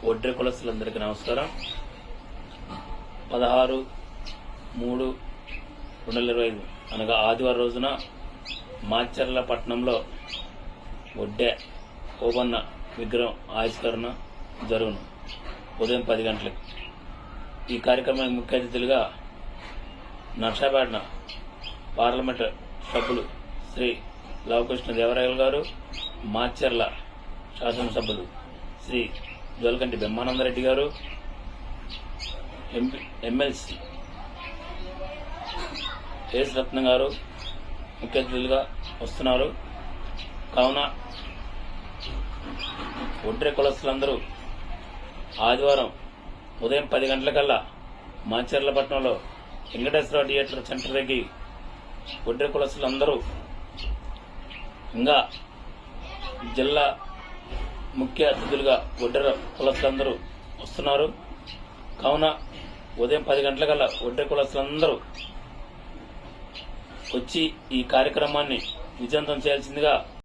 ఒడ్రె కులస్తులందరికీ నమస్కారం. 16/3/2025 అనగా ఆదివారం రోజున మాచర్ల పట్టణంలో ఒడ్డె ఓబన్న విగ్రహం ఆవిష్కరణ జరుగును. ఉదయం 10 గంటలకు. ఈ కార్యక్రమానికి ముఖ్య అతిథులుగా నర్సాపేట పార్లమెంట్ సభ్యులు శ్రీ లవకృష్ణ దేవరాయలు గారు, మాచర్ల శాసనసభ్యులు శ్రీ జోలకంటి బ్రహ్మానందరెడ్డి గారు, ఎమ్మెల్సీ ఎస్ రత్నం గారు ముఖ్య అతిథులుగా వస్తున్నారు. కావున ఒడ్రె కులస్తులందరూ ఆదివారం ఉదయం 10 గంటలకల్లా మాచర్ల పట్టణంలో వెంకటేశ్వర థియేటర్ సెంటర్ దగ్గర ఒడ్రె కులస్తులందరూ ఇంకా జిల్లా ముఖ్య అతిథులుగా ఒడ్రె కులస్తులందరూ వస్తున్నారు. కావున ఉదయం 10 గంటలకల్లా ఒడ్రె కులస్తులందరూ వచ్చి ఈ కార్యక్రమాన్ని విజయవంతం చేయాల్సిందిగా